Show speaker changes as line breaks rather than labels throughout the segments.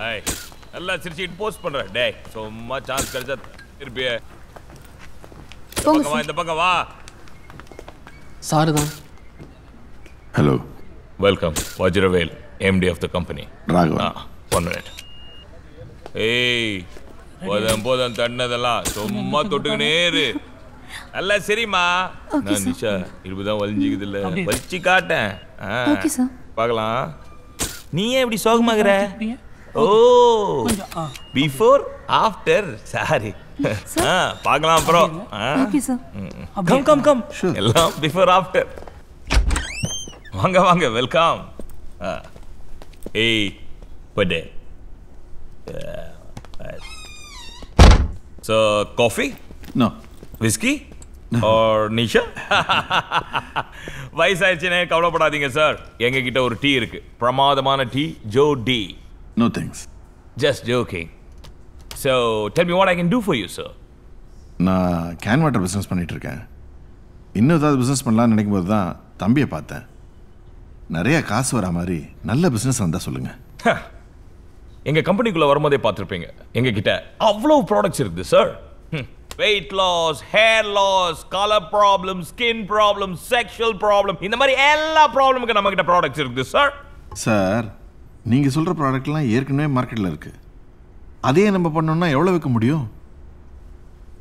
ஏய் எல்லாம் சிரிச்சிட்டு போஸ்ட் பண்ற டேய் சும்மா சான்ஸ் கிடைச்சா இருப்பியே போங்க இந்த பக்கம் வா
சார் தான்
hello
welcome Vajravel MD of the company
Raghavan
1 minute ஏய் போதம் தண்ணதெல்லாம் சும்மா தொட்டுக்கினே இரு எல்லாம் சரிம்மா நான் நிஷா இப்பதான் வலிஞ்சிக்குது இல்ல வலிச்சு காட்டேன்
ஓகே சார்
பார்க்கலாம் நீ ஏன் இப்படி சோகமாகற ஓ பிஃபோர் ஆஃப்டர் சாரி பார்க்கலாம் அப்புறம்
ஓகே சார்
கம் எல்லாம் பிஃபோர் ஆஃப்டர் வாங்க வாங்க வெல்கம் ஏய் Bade So, coffee?
No.
Whiskey? Or Nisha? வயசாயிடுச்சுனே கவலைப்படாதீங்க சார் எங்க கிட்ட ஒரு டீ இருக்கு பிரமாதமான டீ ஜோ டி
No thanks.
Just joking. So, tell me what I can do for you, sir.
நான் கேன் வாட்டர் பிஸ்னஸ் பண்ணிட்டு இருக்கேன். இன்னும் ஏதாவது பிஸ்னஸ் பண்ணலாம்னு நினைக்கும் போது தான் தம்பியை பார்த்தேன். நிறைய காசு வர மாதிரி நல்ல பிஸ்னஸ் வந்தால் சொல்லுங்க.
எங்க கம்பெனிக்குள்ள வரும்போதே பார்த்துருப்பீங்க எங்க கிட்ட அவ்வளவு ப்ராடக்ட்ஸ் இருக்குது sir weight loss hair loss colour problem skin problem sexual problem இந்த மாதிரி எல்லா ப்ராப்ளமுக்கு நம்ம கிட்ட ப்ராடக்ட்ஸ் இருக்குது சார்
சார் நீங்கள் சொல்கிற ப்ராடக்ட்லாம் ஏற்கனவே மார்க்கெட்டில் இருக்குது அதே நம்ம பண்ணோம்னா எவ்வளோ விற்க முடியும்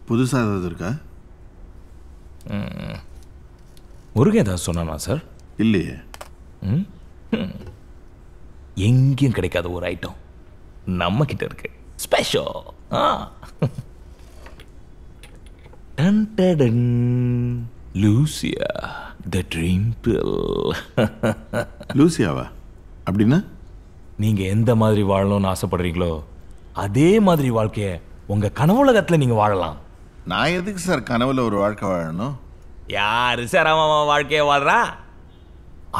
புதுசாக ஏதாவது இருக்கா
முருகன் ஏதாவது சொன்னானா சார்
இல்லையே
எங்கேயும் கிடைக்காத ஒரு ஐட்டம் நம்ம கிட்ட இருக்கு special Lucia the dream pill
லூசியாவா அப்படின்னா
நீங்க எந்த மாதிரி வாழணும்னு ஆசைப்படுறீங்களோ அதே மாதிரி வாழ்க்கைய உங்க கனவுலகத்துல நீங்க வாழலாம்
நான் எதுக்கு சார் கனவுல ஒரு வாழ்க்கை வாழணும்
யாரு சார் அவன் வாழ்க்கைய வாழ்றா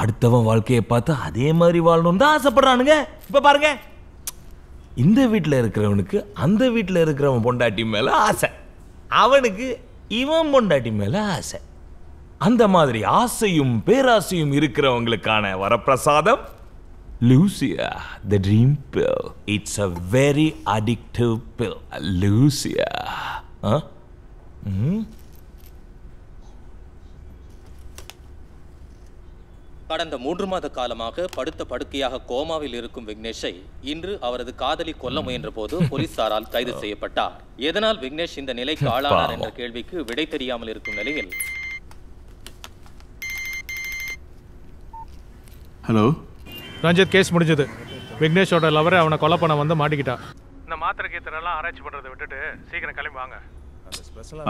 அடுத்தவன் வாழ்க்கையை பார்த்து அதே மாதிரி வாழணும்னு தான் ஆசைப்படுறானுங்க இப்ப பாருங்க இந்த வீட்டில் இருக்கிறவனுக்கு அந்த வீட்டில் இருக்கிறவன் பொண்டாட்டி மேலே ஆசை அவனுக்கு இவன் பொண்டாட்டி மேலே ஆசை அந்த மாதிரி ஆசையும் பேராசையும் இருக்கிறவங்களுக்கான வரப்பிரசாதம் Lucia the dream bill it's a very addictive bill Lucia
கடந்த 3 மாத காலமாக படுத்த படுக்கையாக கோமாவில் இருக்கும் விக்னேஷை இன்று அவரது காதலி கொல்ல முயன்ற போது போலீசாரால் கைது செய்யப்பட்டார் எதனால் விக்னேஷ் இந்த நிலைக்கு ஆளானார் என்ற கேள்விக்கு விடை தெரியாமல் இருக்கும் நிலையில்
ஹலோ
ரஞ்சித் கேஸ் முடிஞ்சது விக்னேஷோட லவரை அவனை கொலை பண்ண வந்து மாட்டிக்கிட்டா இந்த மாத்திரை கீத்திரெல்லாம் ஆராய்ச்சி பண்றதை விட்டுட்டு சீக்கிரம் கிளம்பி வாங்க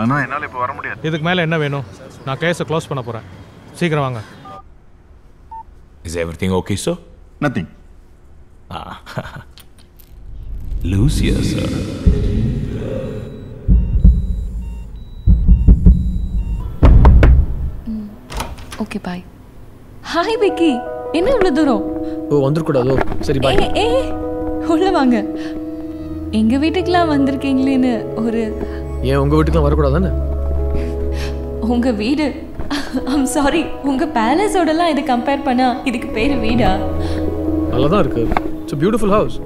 ஆனால் என்னால் இப்போ வர முடியாது
இதுக்கு மேலே என்ன வேணும் நான் கேஸை க்ளோஸ் பண்ண போகிறேன் சீக்கிரம் வாங்க
Is everything okay, sir?
Nothing.
Lucia, sir.
Okay, bye. Hi, Vicky. என்ன இவ்வளவு தூரம்?
ஓ வந்திருக்கூடாதோ சரி பாய்.
ஏய் உள்ள வாங்க. எங்க வீட்டுக்குலாம் வந்திருக்கீங்களேன்னு ஒரு
ஏன் உங்க வீட்டுக்குலாம் வரக்கூடாதானே?
உங்க வீடு I'm sorry உங்க பேலஸோடலாம் இத கம்பேர் பண்ணா இதுக்கு பேரு வீடா
நல்லா தான் இருக்கு இட்ஸ் a beautiful house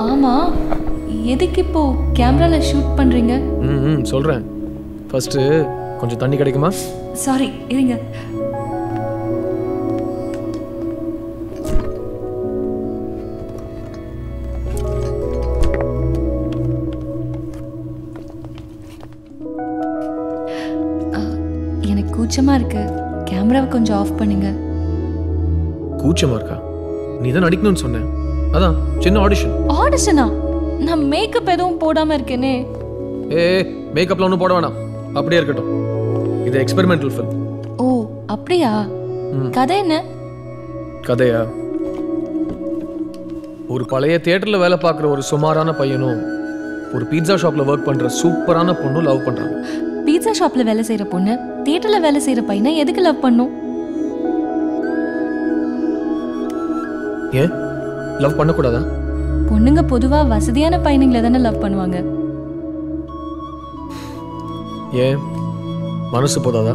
ஆமா எதுக்கு இப்போ கேமரால ஷூட் பண்றீங்க
சொல்றேன் ஃபர்ஸ்ட் கொஞ்சம் தண்ணி கிடைக்குமா
சாரி இருங்க கூச்சமா இருக்கு கேமராவை கொஞ்சம் ஆஃப் பண்ணுங்க
கூச்சமா இருக்கா நீ தான் நடிக்கணும்னு சொன்னேன் அதான் சின்ன
ஆடிஷனா நான் மேக்கப் எதுவும் போடாம இருக்கேனே
மேக்கப்ல ஒன்றும் போட வேணாம் அப்படியே இருக்கட்டும் இது எக்ஸ்பெரிமெண்டல் ஃபில்ம்
ஓ அப்படியா கதை என்ன
கதையா ஒரு பழைய தியேட்டர்ல வேலை பார்க்குற ஒரு சுமாரான பையனும் ஒரு பீட்சா ஷாப்ல ஒர்க் பண்ற சூப்பரான பொண்ணும் லவ் பண்றாங்க
பீட்சா ஷாப்ல வேலை செய்யற பொண்ணு தியேட்டர்ல வேலை செய்யற பையனை எதுக்கு லவ் பண்ணும்
ஏன் லவ் பண்ணக்கூடாதா
பொண்ணுங்க பொதுவா வசதியான பையனுங்களை தானே லவ் பண்ணுவாங்க
ஏன் மனசு போதாதா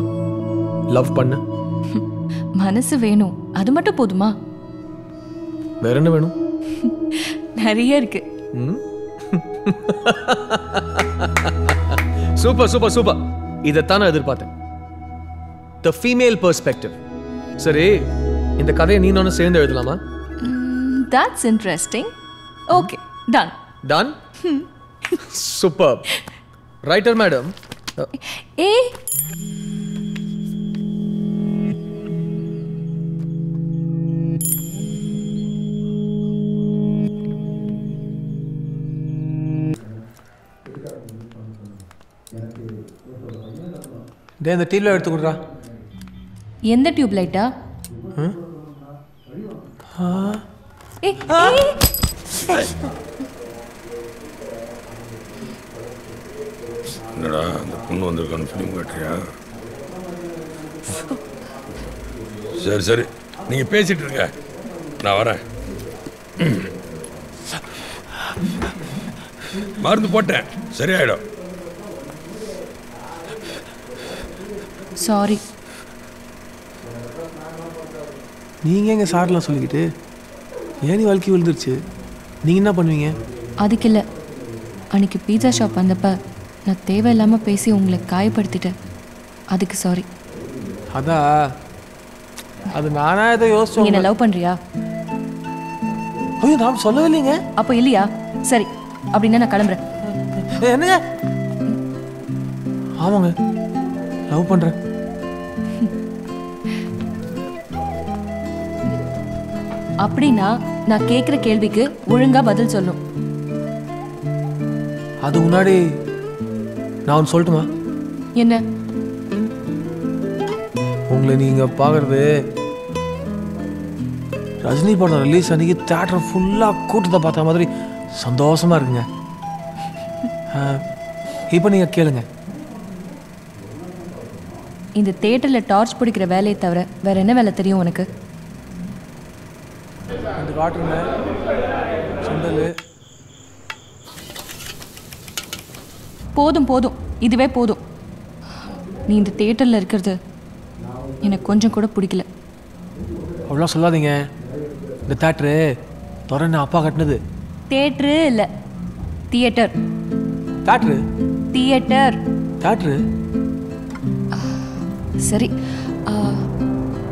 லவ் பண்ண
மனசு வேணும் அது மட்டும் போதுமா
வேற என்ன வேணும்
நிறைய இருக்கு.
Super super super. இதைத்தான் நான் எதிர்பார்த்தேன். The female perspective. சரி, இந்த கதையை நீ நானும் சேர்ந்து எழுதலாமா?
That's interesting. Okay, done.
Done? Superb. Writer madam.
Eh?
டேய், இந்த டியூப்ல எடுத்து கொடுறா.
எந்த டியூப் லைட்டா?
என்னடா அந்த பொண்ணு வந்திருக்கான்னு ஃபிலிம் காட்டுறியா? சரி சரி, நீங்கள் பேசிட்டு இருங்க, நான் வரேன். மருந்து போட்டேன், சரியாயிடும்.
சாரி.
நீங்கள் எங்கள் சார்லாம் சொல்லிக்கிட்டு ஏனி வாழ்க்கை விழுந்துருச்சு, நீங்கள் என்ன பண்ணுவீங்க?
அதுக்கு இல்லை, அன்னைக்கு பீட்சா ஷாப் வந்தப்ப நான் தேவையில்லாமல் பேசி உங்களை காயப்படுத்திட்டேன். அதுக்கு சாரி.
அதான் அது நானா இதை
நீ
யோசிச்சு.
என்ன லவ் பண்ணுறியா?
ஐயோ, நான் சொல்லவே இல்லைங்க.
அப்போ இல்லையா? சரி, அப்படின்னா நான் கிளம்புறேன்.
என்னங்க? ஆமாங்க, லவ் பண்ணுறேன்.
அப்படின்னா நான் கேட்குற கேள்விக்கு ஒழுங்கா பதில் சொல்லும்.
அது முன்னாடி நான் ஒன்று சொல்லட்டுமா?
என்ன?
உங்களை நீங்கள் பார்க்குறது ரஜினி படம் ரிலீஸ் அன்றைக்கி தேட்டர் ஃபுல்லாக கூட்டத்தை பார்த்த மாதிரி சந்தோஷமாக இருக்குங்க. இப்போ நீங்கள் கேளுங்க.
இந்த தேட்டரில் டார்ச் பிடிக்கிற வேலையை தவிர வேற என்ன வேலை தெரியும் உனக்கு?
இந்த காட்டுங்க சுண்டல்.
போதும் போதும், இதுவே போதும். நீ இந்த தேட்டரில் இருக்கிறது எனக்கு கொஞ்சம் கூட பிடிக்கல.
அவ்வளோ சொல்லாதீங்க. இந்த தேட்ரு துறன்னு அப்பா கட்டினது.
தேட்ரு இல்லை, தியேட்டர்.
Theatre
theatre.
தேட்ரு.
சரி,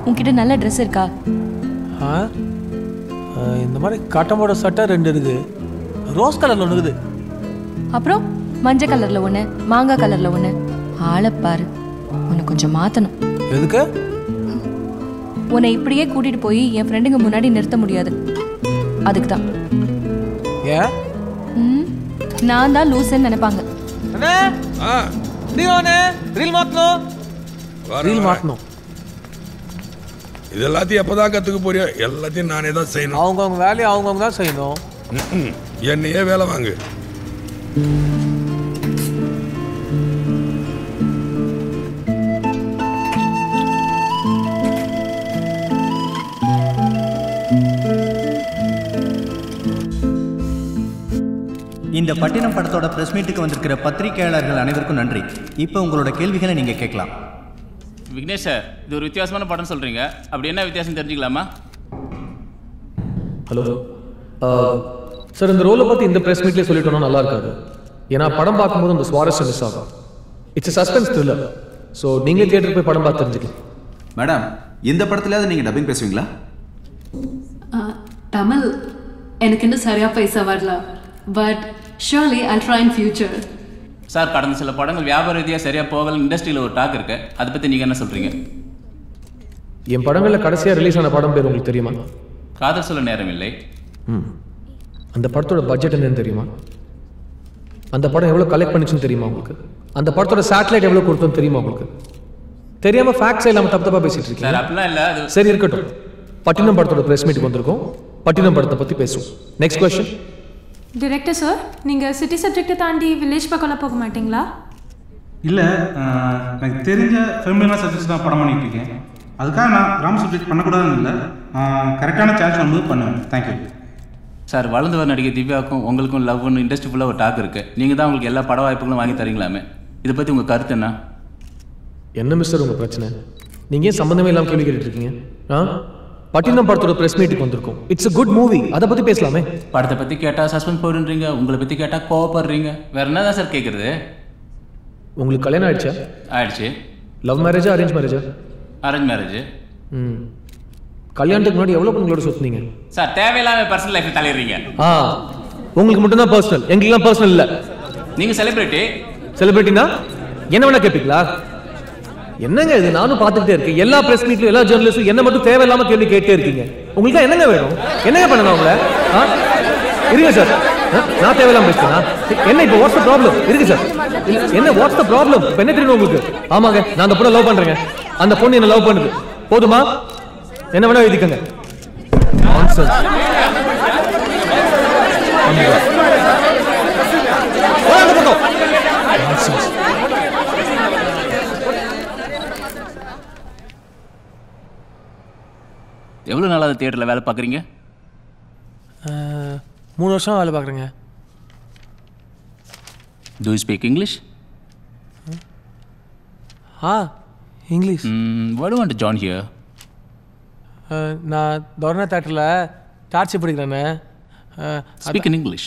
உன்கிட்ட நல்ல ட்ரெஸ் இருக்கா?
இந்த மாதிரி கட்டமோட சட்டை 2 இருக்குது. ரோஸ் கலரில் ஒன்று இருக்குது.
அப்புறம் மஞ்சள் கலரில் ஒன்று, மாங்காய் கலரில் ஒன்று. ஆளைப்பாரு, உன்னை கொஞ்சம் மாற்றணும்.
எதுக்கு?
உன்னை இப்படியே கூட்டிகிட்டு போய் என் ஃப்ரெண்டுங்க முன்னாடி நிறுத்த முடியாது. அதுக்கு தான்.
ஏன்?
நான் தான் லூசுன்னு நினைப்பாங்க.
ரீல் மாற்றணும்.
இது எல்லாத்தையும் எப்போதான் கற்றுக்க போறியோ? எல்லாத்தையும் நானே தான் செய்யணும்.
அவங்கவுங்க வேலையை அவங்கவுங்க தான் செய்யணும்.
என்னையே வேலை வாங்கு.
இந்த பட்டினம் படத்தோட பிரஸ் மீட்டுக்கு வந்திருக்கிற பத்திரிகையாளர்கள் அனைவருக்கும் நன்றி. இப்போ உங்களோட கேள்விகளை நீங்கள் கேட்கலாம்.
விக்னேஷ் சார், இது ஒரு வித்தியாசமான படம் சொல்கிறீங்க, அப்படி என்ன வித்தியாசம் தெரிஞ்சுக்கலாமா?
ஹலோ சார், இந்த ரோலை பற்றி இந்த ப்ரெஸ் மீட்லேயே சொல்லிட்டோம்னா நல்லா இருக்காது. ஏன்னா படம் பார்க்கும்போது அந்த சுவாரஸ்யம் மிஸ் ஆகும். It's suspense thriller. ஸோ நீங்களே தியேட்டருக்கு போய் படம் பார்த்து தெரிஞ்சுக்கலாம்.
மேடம், இந்த படத்துலையாவது நீங்கள் டப்பிங் பேசுவீங்களா?
தமிழ் எனக்கு இன்னும் சரியாக பேச வரல, but surely I try in future.
Sir, கடந்த சில படங்கள் வியாபார ரீதியாக சரியாக போகல, இண்டஸ்ட்ரியில் ஒரு டாக் இருக்கு, அதை பற்றி நீங்கள் என்ன சொல்கிறீங்க?
என் படங்களில் கடைசியாக ரிலீஸ் ஆன படம் பேர் உங்களுக்கு தெரியுமா?
காதல் சொல்ல நேரம் இல்லை.
அந்த படத்தோட பட்ஜெட் என்னன்னு தெரியுமா? அந்த படம் எவ்வளோ கலெக்ட் பண்ணிச்சுன்னு தெரியுமா உங்களுக்கு? அந்த படத்தோட சேட்டலைட் எவ்வளோ கொடுத்தோன்னு தெரியுமா உங்களுக்கு? தெரியாம ஃபேக்ட்ஸ் இல்லாமல் தப்பு தப்பாக பேசிட்டு இருக்கீங்க.
சார், அப்படிலாம் இல்லை.
சரி, இருக்கட்டும். பட்டினம் படத்தோட ப்ரெஸ் மீட்டுக்கு வந்திருக்கோம். பட்டினம் படத்தை பற்றி பேசுவோம். Next question.
டிரெக்டர் சார், நீங்கள் சிட்டி சப்ஜெக்டை தாண்டி வில்லேஜ் பக்கம்லாம் போக மாட்டீங்களா?
இல்லை, எனக்கு தெரிஞ்ச ஃபெமிலியனான சப்ஜெக்ட்ஸ் தான் படம் பண்ணிட்டு இருக்கேன். அதுக்காக நான் கிராம சப்ஜெக்ட் பண்ணக்கூடாதுன்னு இல்லை, கரெக்டான சான்ஸ் வரும்போது பண்ணுவேன். Thank you
sir. வளர்ந்து வர நடிகை திவ்யாவுக்கும் உங்களுக்கும் லவ்னு இண்டஸ்ட்ரி ஃபுல்லாக ஒரு டாக் இருக்குது. நீங்கள் தான் உங்களுக்கு எல்லா பட வாய்ப்புகளும் வாங்கி தரீங்களாமே, இதை பற்றி உங்கள் கருத்து என்ன?
என்ன மிஸ்டர் உங்கள் பிரச்சனை? நீங்கள் ஏன் சம்மந்தமே இல்லாமல் கேள்வி கேட்டுட்டு இருக்கீங்க? பட்டினம் படத்தோட பிரஸ் மீட்டுக்கு வந்திருக்கோம். It's a good movie. அதை பத்தி பேசலாமே.
படத்தை பத்தி கேட்டா சஸ்பென்ஸ் போடுறீங்க, உங்களை பத்தி கேட்டா கோவப்படுறீங்க. வேற என்னதான் சார் கேக்குறது?
உங்களுக்கு கல்யாணம் ஆயிடுச்சா?
ஆயிடுச்சு.
லவ் மேரேஜா அரேஞ்ச் மேரேஜா?
Arrange marriage.
கல்யாணத்துக்கு முன்னாடி எவ்வளவு பொண்களோட சுத்துனீங்க?
சார் தேவையில்லாம பர்சனல் லைஃப்ல தலையிடுறீங்க.
உங்களுக்கு மட்டும் தான் பர்சனல், எங்களுக்குலாம் பர்சனல் இல்ல.
நீங்க செலிபிரிட்டி.
செலிபிரிட்டினா என்ன வேணா கேட்பீங்களா? என்னங்க இது? நானும் பார்த்துக்கிட்டே இருக்கேன். எல்லா பிரஸ் மீட்லயும் எல்லா ஜெர்னலிஸ்டும் என்ன மட்டும் தேவையில்லாம கேள்வி கேட்டே இருக்கீங்க. உங்களுக்கு என்னங்க வேணும்? என்னங்க பண்ணணும் உங்களை? இருங்க சார், நான் தேவையில்லாம பேசுறேனா? என்ன இப்போ வாட்ஸ் த ப்ராப்ளம்? இருக்கு சார், என்ன வாட்ஸ் த ப்ராப்ளம்? இப்போ என்ன தெரியும் உங்களுக்கு? ஆமாங்க, நான் அந்த பொண்ணை லவ் பண்றேங்க. அந்த பொண்ணு என்ன லவ் பண்ணுது. போதுமா? என்ன வேணா எழுதிக்கங்க.
எவ்வளோ நாளாக தியேட்டரில் வேலை பார்க்குறீங்க?
3 வருஷம் வேலை பார்க்குறேங்க.
Do you speak English?
English.
Why do you want to join here?
நான் தோரணா தேட்டரில் டார்ச்சி படிக்கிறேண்ணே.
Speak in English.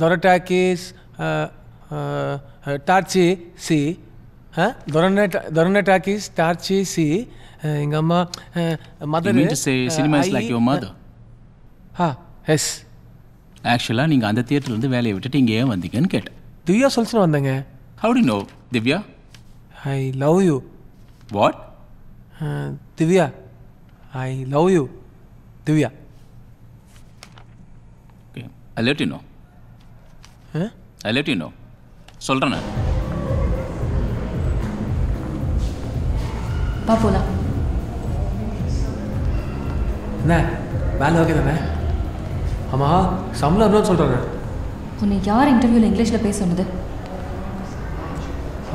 Dorotakis டார்ச்சி சி. Dorotakis டார்ச்சி சி. எங்கள் அம்மா mother.
You mean to say cinema is like your mother?
Yes.
ஆக்சுவலாக நீங்கள் அந்த தியேட்டர்லேருந்து வேலையை விட்டுட்டு இங்கே ஏன் வந்தீங்கன்னு கேட்டேன்.
திவ்யா சொல்லிச்சுன்னு வந்தேங்க.
How do you know Divya?
I love you.
What?
Divya, I love you. Divya.
Okay, I'll let you know. I'll let you know. சொல்கிறேன் நான்.
பா போலாம்.
என்ன வேலை ஓகே தானே? ஆமாம், சம்பளம் எவ்வளோன்னு சொல்கிறாங்க.
உன்னை யார் இன்டர்வியூவில் இங்கிலீஷில் பேச சொன்னது?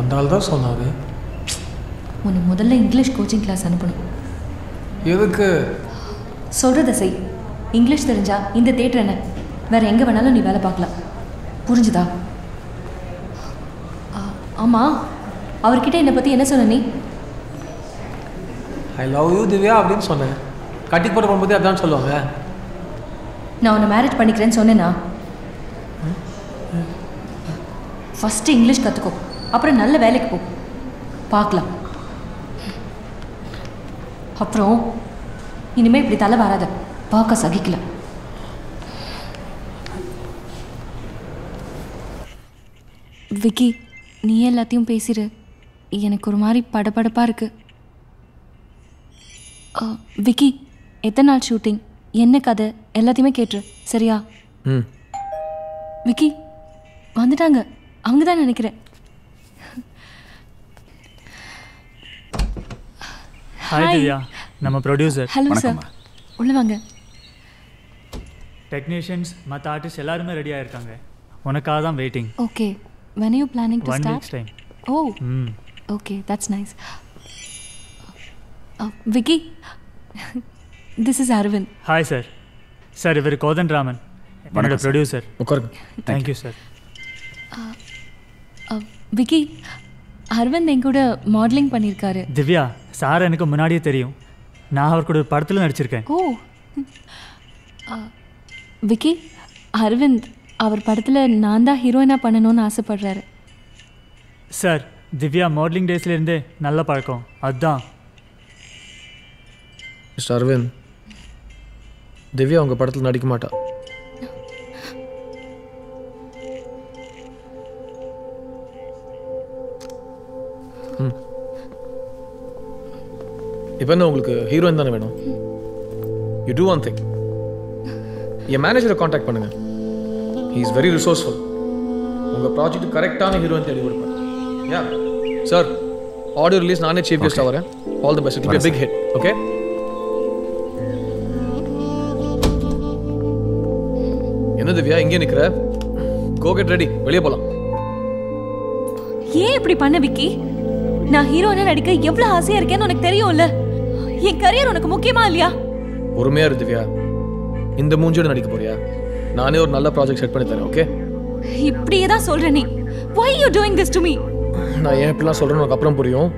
அந்த ஆள் தான் சொன்னாரு.
உன்னை முதல்ல இங்கிலீஷ் கோச்சிங் கிளாஸ் அனுப்பணும்.
எதுக்கு?
சொல்கிறத செய். இங்கிலீஷ் தெரிஞ்சா இந்த தேட்டர் என்ன வேற எங்கே வேணாலும் நீ வேலை பார்க்கலாம். புரிஞ்சுதா? ஆமாம், அவர்கிட்ட என்னை பற்றி என்ன சொன்ன நீ?
ஐ லவ் யூ திவ்யா அப்படின்னு சொன்னேன். கட்டி போட போகும்போது அதான் சொல்லுவாங்க.
நான் உன்னை மேரேஜ் பண்ணிக்கிறேன்னு சொன்னேன்னா? ஃபஸ்ட்டு இங்கிலீஷ் கற்றுக்கோ, அப்புறம் நல்ல வேலைக்கு போ, பார்க்கலாம். அப்புறம் இனிமேல் இப்படி தலை வராத, பார்க்க சகிக்கல. விக்கி, நீ எல்லாத்தையும் பேசிடு. எனக்கு ஒரு மாதிரி படபடப்பாக இருக்கு. விக்கி, எத்தனை நாள் ஷூட்டிங், என்ன கதை, எல்லாத்தையுமே கேட்டுரு சரியா? விக்கி வந்துட்டாங்க, அவங்க தான் நினைக்கிறேன்.
ஹாய் திவ்யா, நம்ம ப்ரொடியூசர்.
ஹலோ சார், உள்ள வாங்க.
டெக்னீஷியன்ஸ் மற்ற ஆர்டிஸ்ட் எல்லாருமே ரெடியாக இருக்காங்க. உனக்காக தான் waiting.
Okay, when are you planning to
1
start?
week's time.
Oh, okay, that's nice. Vicky, this is Arvind.
Hi sir. Sir, இவர் கோதன் ராமன், என்னோட ப்ரொடியூசர்.
உட்காருங்க.
Thank you sir.
விக்கி, அரவிந்த் என் கூட மாடலிங் பண்ணியிருக்காரு.
திவ்யா, சார் எனக்கு முன்னாடியே தெரியும். நான் அவர் கூட ஒரு படத்தில் நடிச்சிருக்கேன்.
ஓ விக்கி, அரவிந்த் அவர் படத்தில் நான் தான் ஹீரோயினாக பண்ணணும்னு ஆசைப்படுறாரு.
சார், திவ்யா மாடலிங் டேஸ்லேருந்தே நல்ல பழக்கம், அதுதான்.
மிஸ்டர் அரவிந்த், திவ்யா உங்கள் படத்தில் நடிக்க மாட்டா. இப்போ என்ன உங்களுக்கு ஹீரோயின் தானே வேணும்? யூ டூ ஒன் திங், என் மேனேஜரை காண்டாக்ட் பண்ணுங்க. He is very resourceful. உங்கள் ப்ராஜெக்ட் கரெக்டான ஹீரோயின் தேடி கொடுப்பேன். யா சார், ஆடியோ ரிலீஸ் நானே சீஃப் கெஸ்ட்டாக வரேன். All the best, it will be a big hit. Okay? என்ன திவ்யா இங்கே நிற்கிற? கோ கெட் ரெடி, வெளியே போகலாம்.
ஏன் இப்படி பண்ண விக்கி? நான் ஹீரோயினா நடிக்க எவ்வளவு ஆசையா இருக்கேன்னு உனக்கு தெரியும்ல. என் கரியர் உனக்கு முக்கியமா இல்லையா?
பொறுமையா இரு திவ்யா. இந்த மூஞ்சியோட நடிக்க போறியா? நானே ஒரு நல்ல ப்ராஜெக்ட் செட் பண்ணி தரேன். ஓகே?
இப்படியே தான் சொல்ற நீ. Why are you doing this to me?
நான் ஏன் இப்படிலாம் சொல்கிறேன்னு உனக்கு அப்புறம் புரியும்.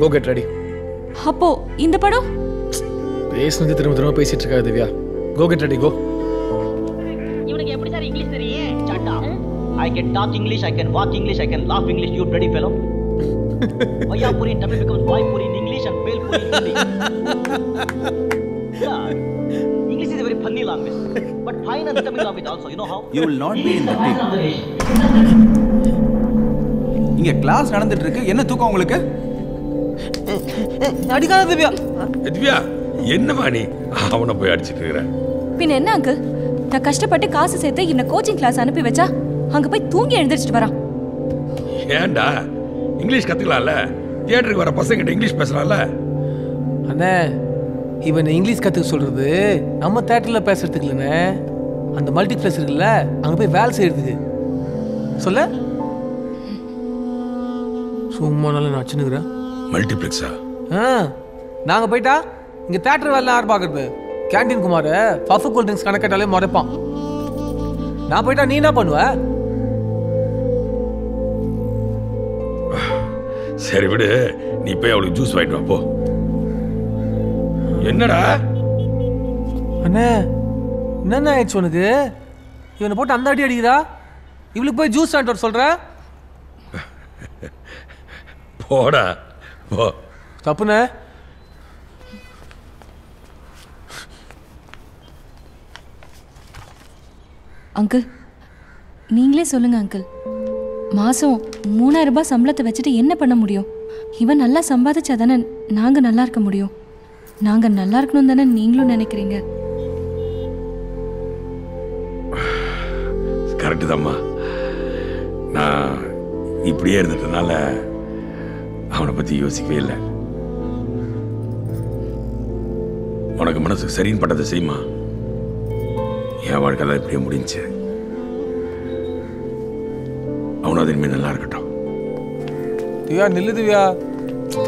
Go get ready.
அப்போ இந்த படம்
பேசுனது திரும்ப திரும்ப பேசிட்டு இருக்காது Divya. Go get ready go.
இவனுக்கு எப்படி சார் இங்கிலீஷ் தெரியும்? சட்டா. I can talk English, I can walk English, I can laugh English, you bloody fellow. Vayapuri in Tamil becomes Vaipuri in English and Belpuri in Hindi. Yeah. English is a very funny language, but fine and Tamil language also, you know how?
You will not be in the team. இங்க class நடந்துட்டு இருக்கு. என்ன தூக்கம் உங்களுக்கு?
அடிக்காத திவ்யா.
திவ்யா என்னமா நீ அவனை போய் அடிச்சிட்டு இருக்கிற?
பின்ன என்ன அங்கிள், நான் கஷ்டப்பட்டு காசு சேர்த்து இவனை கோச்சிங் கிளாஸ் அனுப்பி வச்சா அங்க போய் தூங்கி எழுந்திரிச்சிட்டு வரான்.
ஏன்டா இங்கிலீஷ் கத்துக்கலாம்ல, தியேட்டருக்கு வர பசங்கிட்ட இங்கிலீஷ் பேசலாம்ல.
அண்ணே இவன் இங்கிலீஷ் கற்றுக்க சொல்கிறது நம்ம தேட்டரில் பேசுறதுக்கு இல்லைண்ணே, அந்த மல்டிப்ளெக்ஸ் இருக்குல்ல அங்கே போய் வேலை செய்யறதுக்கு. சொல்ல சும்மா நல்லா நான் வச்சுன்னுக்குறேன்.
மல்டிப்ளெக்ஸா?
நாங்கள் போயிட்டா இங்கே தேட்டர் வேலை யார் பார்க்குறது? Canteen Kumar puff cool drinks கணக்கட்டாலே முறைப்பான். நான் போயிட்டா நீ என்ன பண்ணுவ?
சரி விடு, நீ போய் அவளுக்கு ஜூஸ் வாங்கிட்டு வா போ. என்னடா
அண்ணே என்ன ஆயிடுச்சு உனக்கு? இவனை போட்டு அந்த அடி அடிக்கிறா, இவளுக்கு போய் ஜூஸ் வாங்கிட்டு வர சொல்ற?
போடா போ.
தப்புண்ணே.
அங்கிள் நீங்களே சொல்லுங்க அங்கிள், மாதம் 3000 ரூபாய் சம்பளத்தை வச்சுட்டு என்ன பண்ண முடியும்? இவன் நல்லா சம்பாதிச்சா தானே நாங்கள் நல்லா இருக்க முடியும். நாங்கள் நல்லா இருக்கணும் தானே நீங்களும் நினைக்கிறீங்க.
கரெக்டு தாம்மா. நான் இப்படியே இருந்துட்டனால அவனை பற்றி யோசிக்கவே இல்லை. உனக்கு மனசுக்கு சரின்னு பட்டதை செய்யுமா. என் வாழ்க்கை தான் இப்படியே முடிஞ்சு. அவனும் அது இனிமேல் நல்லா இருக்கட்டும்.
திவ்யா நில்லு திவ்யா.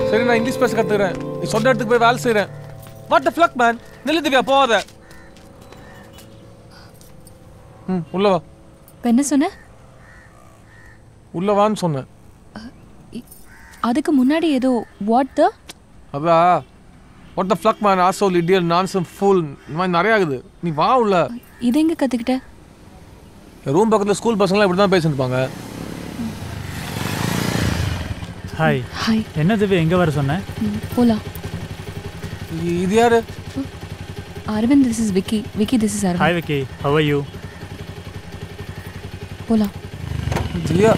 சரி நான் இங்கிலீஷ் பேச கற்றுக்கிறேன், நீ சொந்த இடத்துக்கு போய் வேலை செய்கிறேன். What the plug man. நில்லு திவ்யா போகாத. உள்ள வா.
என்ன சொன்ன?
உள்ள வான்னு சொன்னேன்.
அதுக்கு முன்னாடி ஏதோ வாட் த
அதான் what the plug man arsehole idiot nonsense full இந்த மாதிரி நிறையா இருக்குது. நீ வா உள்ள.
இது எங்கே கற்றுக்கிட்ட?
ரூம் பக்கத்தில் ஸ்கூல் பசங்களாம் இப்படி தான் பேசியிருப்பாங்க.
ஹாய்.
ஹாய்.
என்ன திவ்யா எங்கே வர சொன்னேன்?
போலாம்.
இது யாரு?
Aravind, this is Vicky. Vicky, this is Aravind.
Hi Vicky, how are you?
போலாம்.
திவ்யா